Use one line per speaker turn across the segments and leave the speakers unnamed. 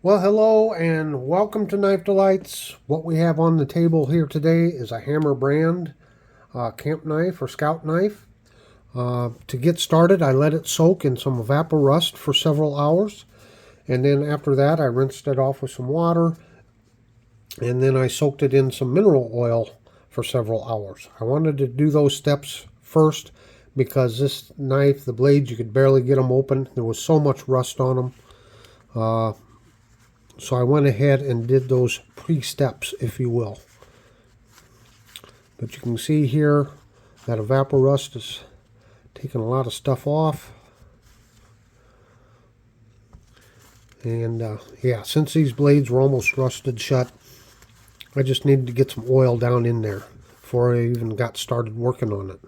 Well, hello and welcome to Knife Delights. What we have on the table here today is a Hammer brand camp knife or scout knife. To get started, I let it soak in some Evapo-Rust for several hours. And then after that, I rinsed it off with some water. And then I soaked it in some mineral oil for several hours. I wanted to do those steps first because this knife, the blades, you could barely get them open. There was so much rust on them. So I went ahead and did those pre-steps, if you will. But you can see here that Evapo-Rust is taking a lot of stuff off. And yeah, since these blades were almost rusted shut, I just needed to get some oil down in there before I even got started working on it.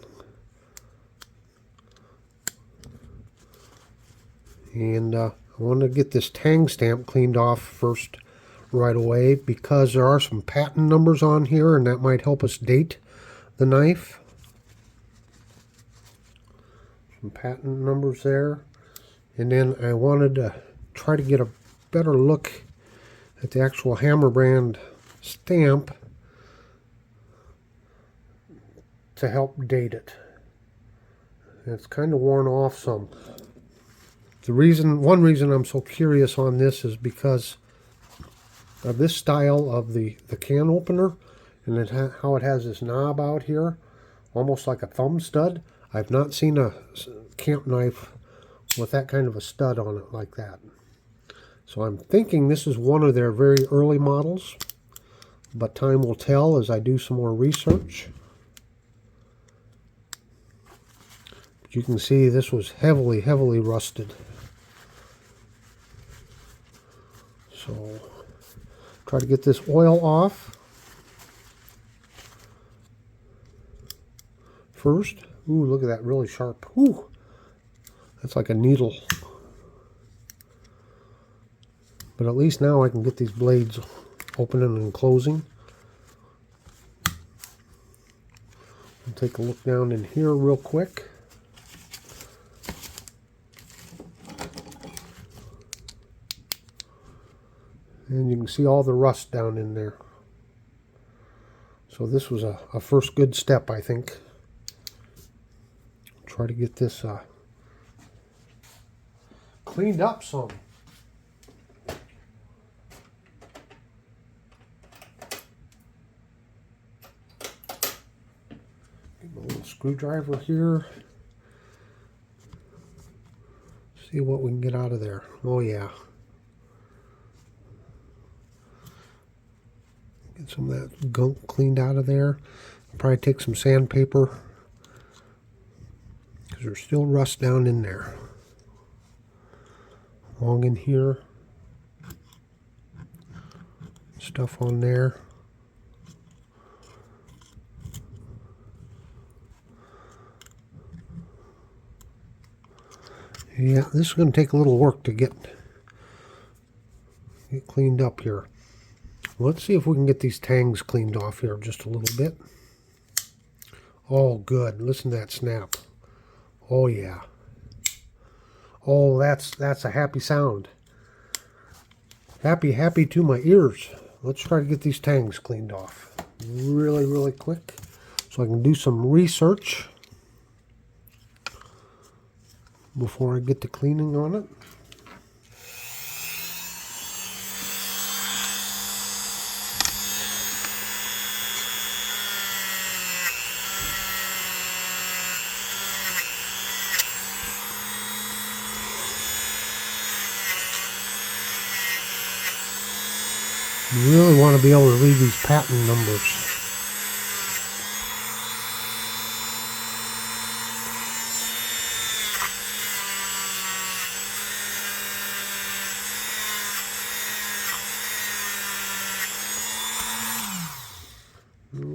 And I want to get this tang stamp cleaned off first right away because there are some patent numbers on here and that might help us date the knife. Some patent numbers there. And then I wanted to try to get a better look at the actual Hammer brand stamp to help date it. It's kind of worn off some. One reason I'm so curious on this is because of this style of the can opener and how it has this knob out here, almost like a thumb stud. I've not seen a camp knife with that kind of a stud on it like that. So I'm thinking this is one of their very early models, but time will tell as I do some more research. But you can see this was heavily rusted. So try to get this oil off first. Ooh, look at that, really sharp. Ooh, that's like a needle. But at least now I can get these blades opening and closing. I'll take a look down in here real quick. And you can see all the rust down in there. So this was a first good step, I think. Try to get this cleaned up some. Get my little screwdriver here. See what we can get out of there. Oh yeah. Get some of that gunk cleaned out of there. Probably take some sandpaper because there's still rust down in there. Along in here. Stuff on there. Yeah, this is going to take a little work to get cleaned up here. Let's see if we can get these tangs cleaned off here just a little bit. Oh, good. Listen to that snap. Oh, yeah. Oh, that's a happy sound. Happy to my ears. Let's try to get these tangs cleaned off really quick so I can do some research before I get to cleaning on it. You really want to be able to read these patent numbers.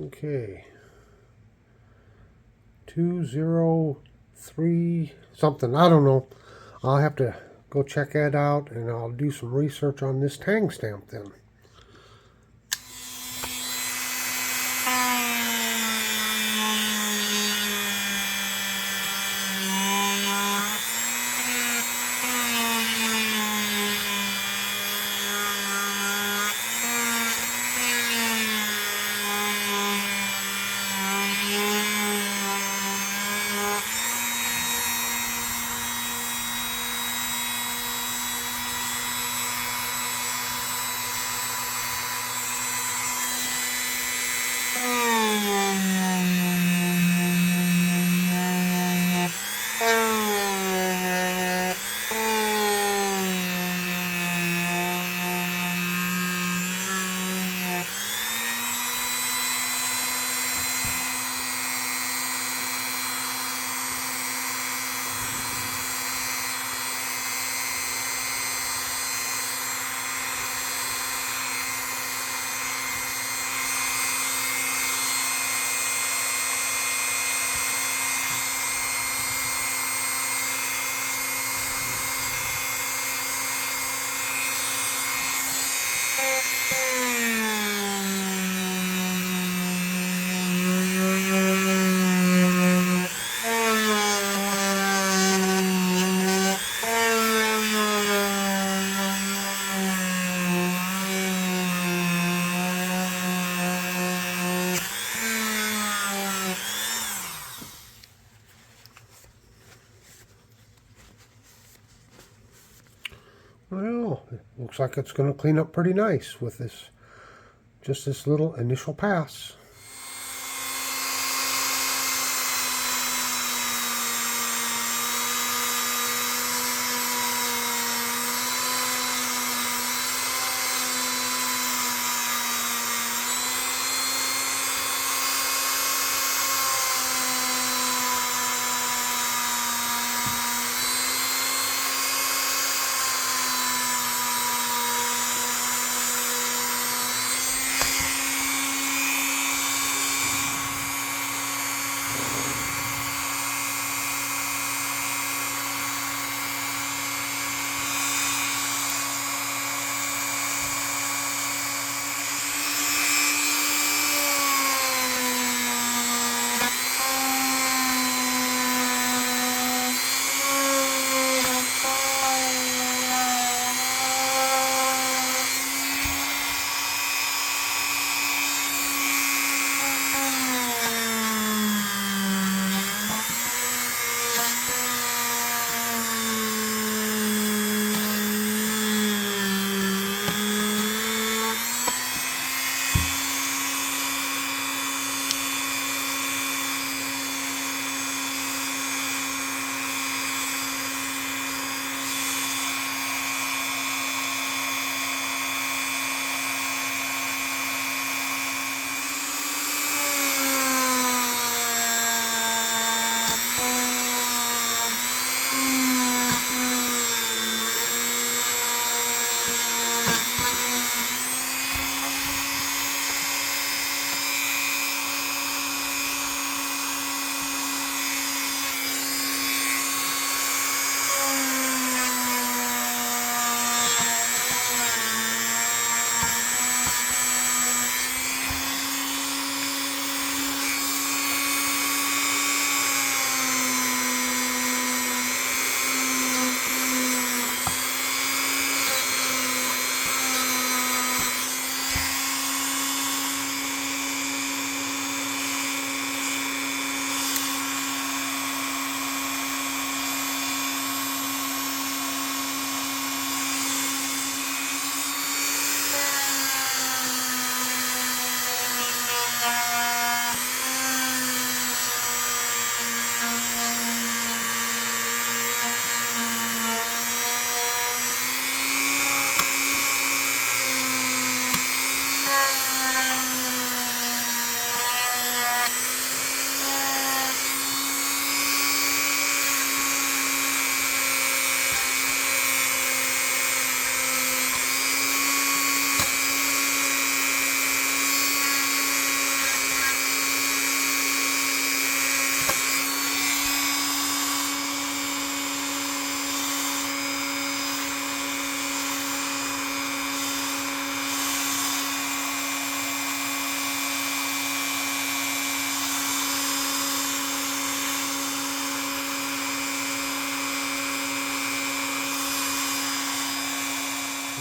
Okay. 203 something. I don't know. I'll have to go check that out and I'll do some research on this tang stamp then. Well, it looks like it's going to clean up pretty nice with this, just this little initial pass.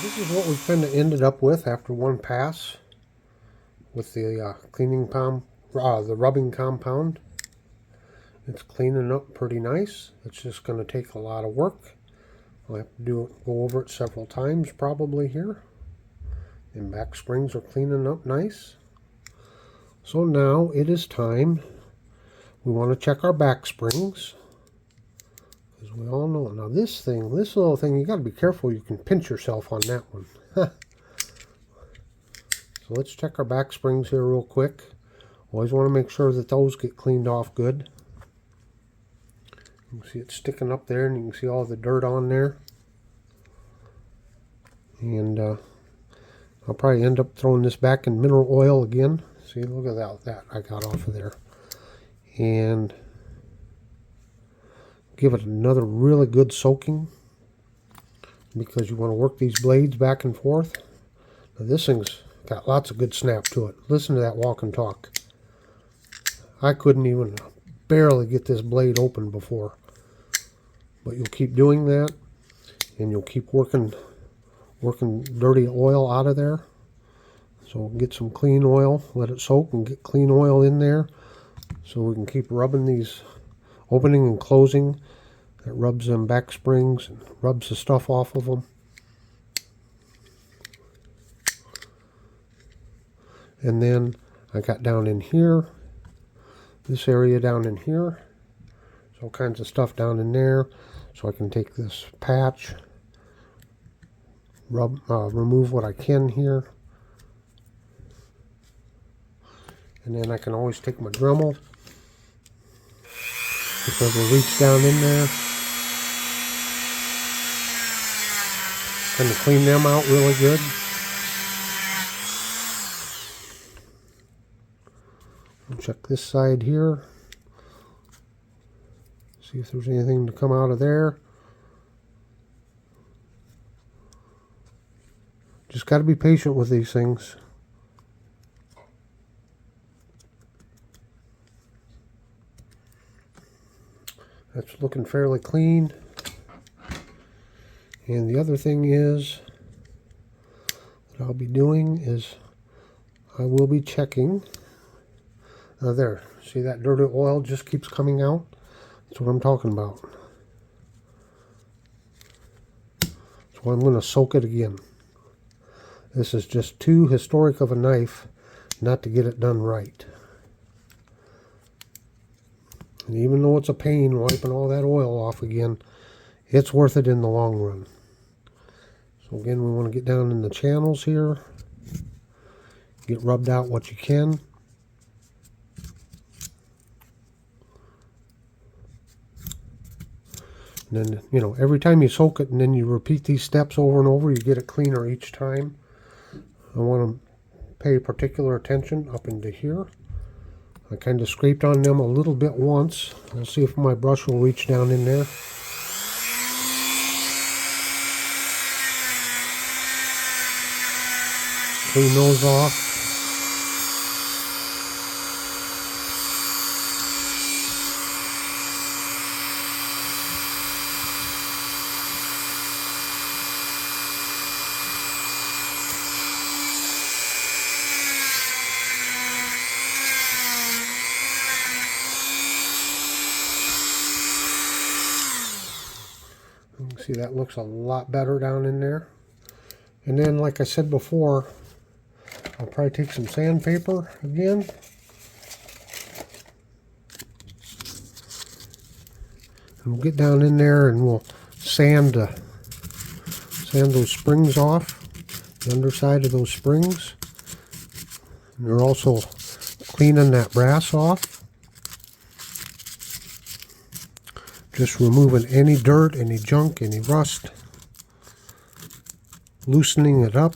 This is what we've kind of ended up with after one pass with the the rubbing compound. It's cleaning up pretty nice. It's just going to take a lot of work. I'll have to go over it several times probably here. And back springs are cleaning up nice. So now it is time. We want to check our back springs. As we all know, now this little thing, you got to be careful. You can pinch yourself on that one. So let's check our back springs here real quick. Always want to make sure that those get cleaned off good. You can see it sticking up there, and you can see all the dirt on there. And I'll probably end up throwing this back in mineral oil again. See, look at that I got off of there. And give it another really good soaking, because you want to work these blades back and forth. This thing's got lots of good snap to it. Listen to that walk and talk. I couldn't even barely get this blade open before. But you'll keep doing that, and you'll keep working dirty oil out of there. So get some clean oil, let it soak and get clean oil in there, so we can keep rubbing these, opening and closing. That rubs them back springs and rubs the stuff off of them. And then I got down in here, this area down in here, there's all kinds of stuff down in there. So I can take this patch, remove what I can here. And then I can always take my Dremel, just have to reach down in there, kind of clean them out really good. I'll check this side here, see if there's anything to come out of there. Just got to be patient with these things. That's looking fairly clean. And the other thing is that I'll be doing is I will be checking. There, see that dirty oil just keeps coming out? That's what I'm talking about. So I'm going to soak it again. This is just too historic of a knife not to get it done right. And even though it's a pain wiping all that oil off again, it's worth it in the long run. So again, we want to get down in the channels here, get rubbed out what you can. And then, you know, every time you soak it and then you repeat these steps over and over, you get it cleaner each time. I want to pay particular attention up into here. I kind of scraped on them a little bit once. I'll see if my brush will reach down in there. Clean those off. See, that looks a lot better down in there. And then, like I said before, I'll probably take some sandpaper again. And we'll get down in there and we'll sand those springs off, the underside of those springs. And we're also cleaning that brass off. Just removing any dirt, any junk, any rust. Loosening it up.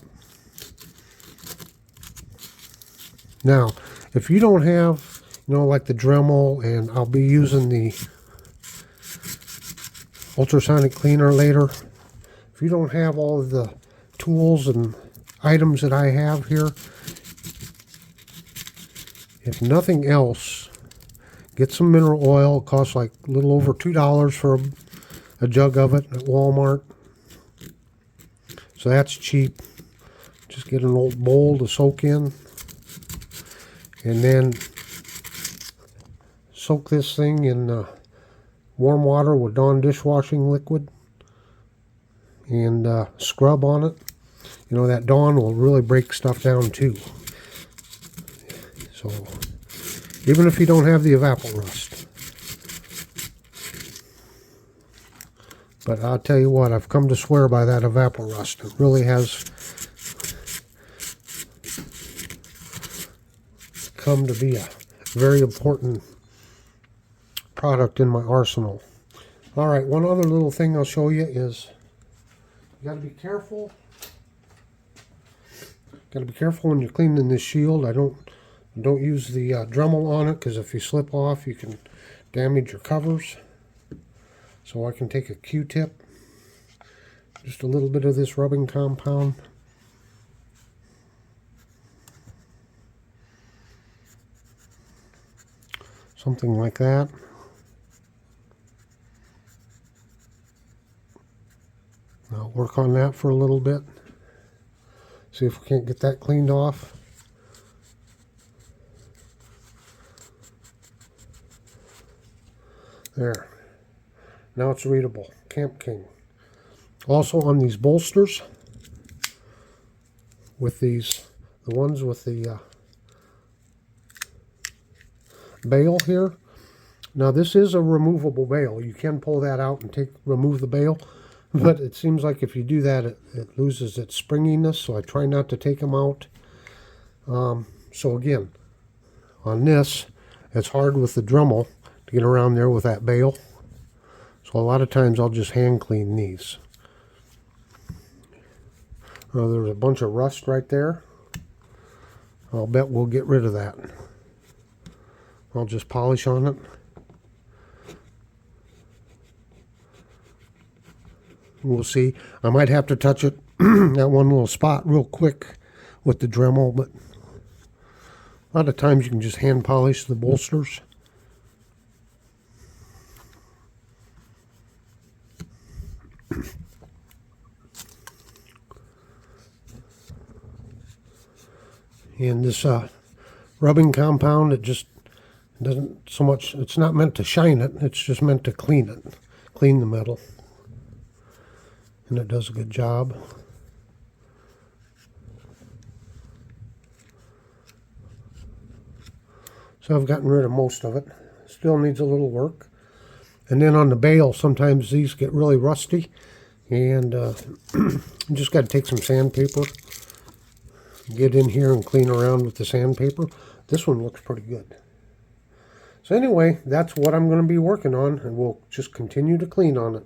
Now, if you don't have, you know, like the Dremel, and I'll be using the ultrasonic cleaner later. If you don't have all of the tools and items that I have here, if nothing else, get some mineral oil. It costs like a little over $2 for a jug of it at Walmart. So that's cheap. Just get an old bowl to soak in. And then soak this thing in warm water with Dawn dishwashing liquid. And scrub on it. You know, that Dawn will really break stuff down too. So even if you don't have the Evapo-Rust. But I'll tell you what, I've come to swear by that Evapo-Rust. It really has come to be a very important product in my arsenal. Alright, one other little thing I'll show you is you got to be careful. Got to be careful when you're cleaning this shield. I don't use the Dremel on it, because if you slip off you can damage your covers. So I can take a Q-tip, just a little bit of this rubbing compound, something like that. I'll work on that for a little bit. See if we can't get that cleaned off. There. Now it's readable. Camp King. Also on these bolsters, with these, the ones with the bail here. Now this is a removable bail. You can pull that out and remove the bail, but it seems like if you do that, it loses its springiness, so I try not to take them out. So again, on this, it's hard with the Dremel to get around there with that bail. So a lot of times I'll just hand clean these. There's a bunch of rust right there. I'll bet we'll get rid of that. I'll just polish on it. We'll see. I might have to touch it, that one little spot real quick with the Dremel, but a lot of times you can just hand polish the bolsters. And this rubbing compound, it just doesn't so much, it's not meant to shine it, it's just meant to clean it, clean the metal. And it does a good job. So I've gotten rid of most of it. Still needs a little work. And then on the bail, sometimes these get really rusty, and you just got to take some sandpaper, get in here and clean around with the sandpaper. This one looks pretty good. So anyway, that's what I'm going to be working on, and we'll just continue to clean on it.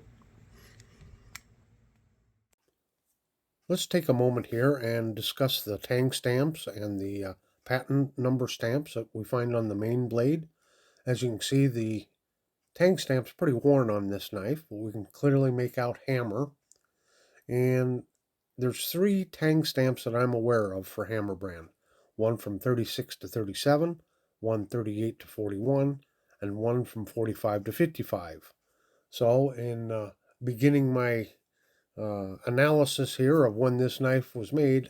Let's take a moment here and discuss the tang stamps and the patent number stamps that we find on the main blade. As you can see, the tang stamp's pretty worn on this knife, but we can clearly make out hammer. And there's 3 tang stamps that I'm aware of for Hammer brand. One from 36 to 37, one 38 to 41, and one from 45 to 55. So in beginning my analysis here of when this knife was made,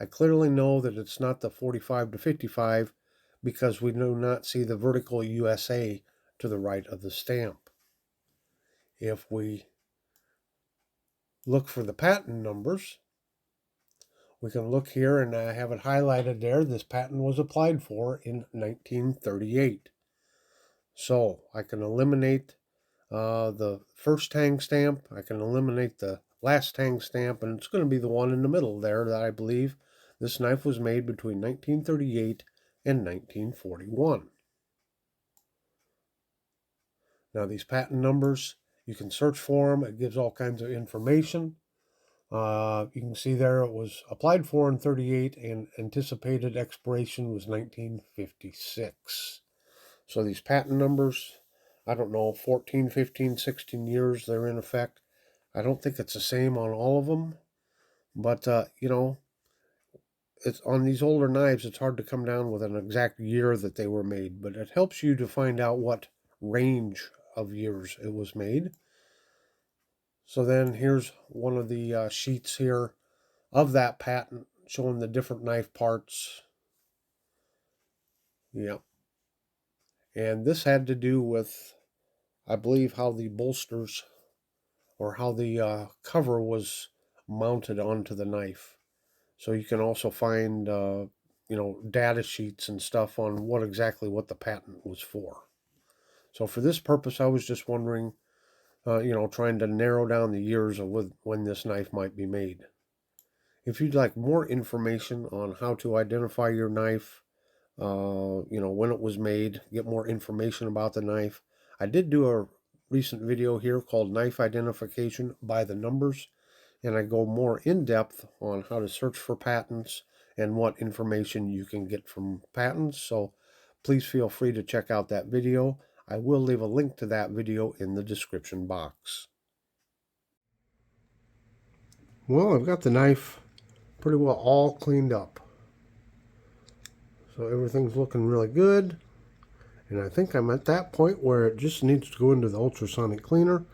I clearly know that it's not the 45 to 55 because we do not see the vertical USA to the right of the stamp. If we look for the patent numbers, we can look here, and I have it highlighted there. This patent was applied for in 1938. So I can eliminate the first tang stamp, I can eliminate the last tang stamp, and it's going to be the one in the middle there that I believe this knife was made between 1938 and 1941. Now these patent numbers, you can search for them. It gives all kinds of information. You can see there it was applied for in 38 and anticipated expiration was 1956. So these patent numbers, I don't know, 14, 15, 16 years they're in effect. I don't think it's the same on all of them, but you know, it's on these older knives, it's hard to come down with an exact year that they were made, but it helps you to find out what range of years it was made. So then here's one of the sheets here of that patent showing the different knife parts. Yeah. And this had to do with, I believe, how the bolsters or how the cover was mounted onto the knife. So you can also find, you know, data sheets and stuff on what the patent was for. So for this purpose, I was just wondering, you know, trying to narrow down the years of when this knife might be made. If you'd like more information on how to identify your knife, you know, when it was made, get more information about the knife, I did do a recent video here called Knife Identification by the Numbers, and I go more in depth on how to search for patents and what information you can get from patents. So please feel free to check out that video. I will leave a link to that video in the description box. Well, I've got the knife pretty well all cleaned up. So everything's looking really good. And I think I'm at that point where it just needs to go into the ultrasonic cleaner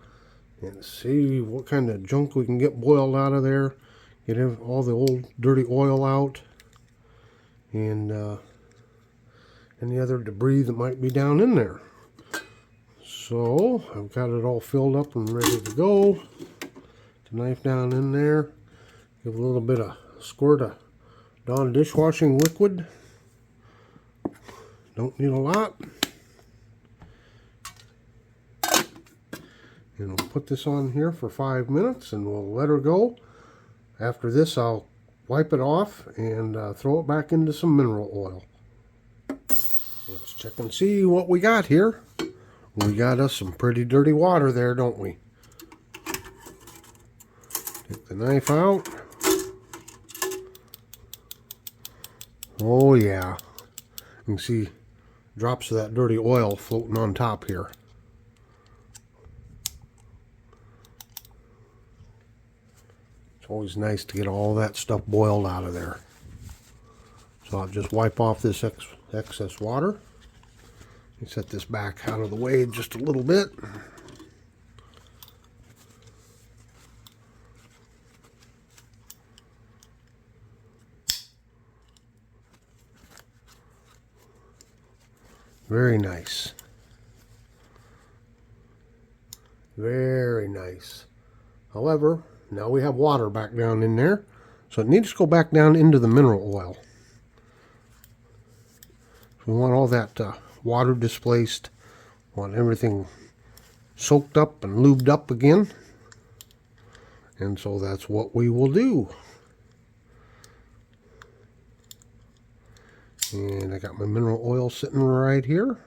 and see what kind of junk we can get boiled out of there. Get all the old dirty oil out and any other debris that might be down in there. So I've got it all filled up and ready to go. The knife down in there. Give a little bit of squirt of Dawn dishwashing liquid. Don't need a lot. And we'll put this on here for 5 minutes and we'll let her go. After this, I'll wipe it off and throw it back into some mineral oil. Let's check and see what we got here. We got us some pretty dirty water there, don't we? Take the knife out. Oh yeah. You can see drops of that dirty oil floating on top here. It's always nice to get all that stuff boiled out of there. So I'll just wipe off this excess water. And set this back out of the way just a little bit. Very nice. Very nice. However, now we have water back down in there, so it needs to go back down into the mineral oil. We want all that water displaced. Want everything soaked up and lubed up again. And so that's what we will do. And I got my mineral oil sitting right here.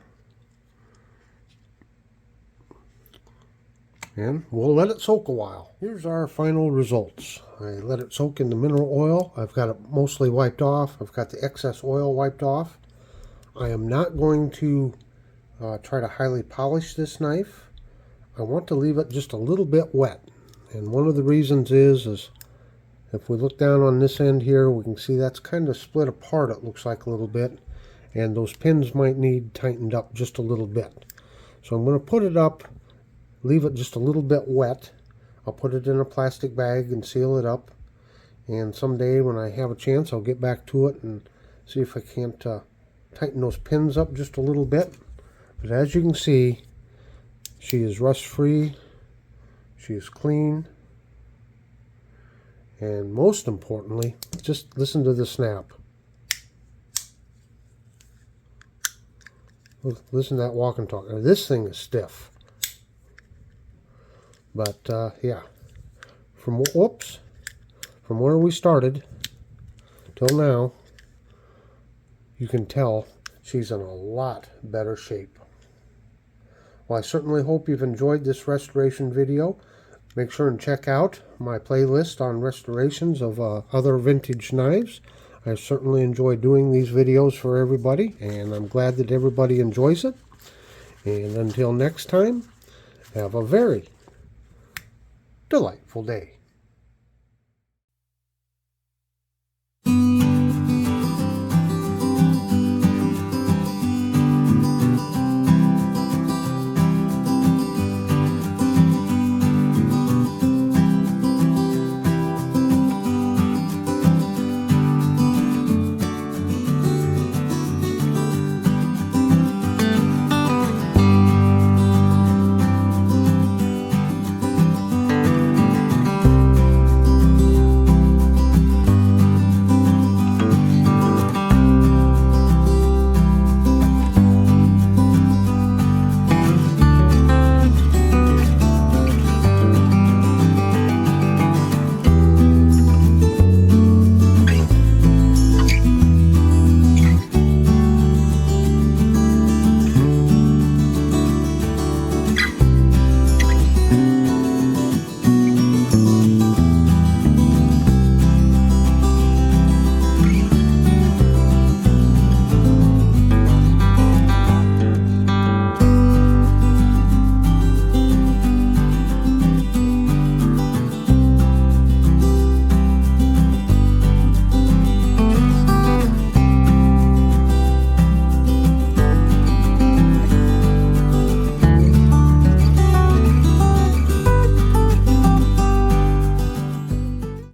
And we'll let it soak a while. Here's our final results. I let it soak in the mineral oil. I've got it mostly wiped off. I've got the excess oil wiped off. I am not going to try to highly polish this knife. I want to leave it just a little bit wet. And one of the reasons is if we look down on this end here, we can see that's kind of split apart, it looks like a little bit. And those pins might need tightened up just a little bit. So I'm going to put it up, leave it just a little bit wet. I'll put it in a plastic bag and seal it up. And someday when I have a chance, I'll get back to it and see if I can't tighten those pins up just a little bit. But as you can see, she is rust free, she is clean, and most importantly, just listen to the snap. Listen to that walk and talk. Now, this thing is stiff, but yeah, from where we started till now, you can tell she's in a lot better shape. Well, I certainly hope you've enjoyed this restoration video. Make sure and check out my playlist on restorations of other vintage knives. I certainly enjoy doing these videos for everybody, and I'm glad that everybody enjoys it. And until next time, have a very delightful day.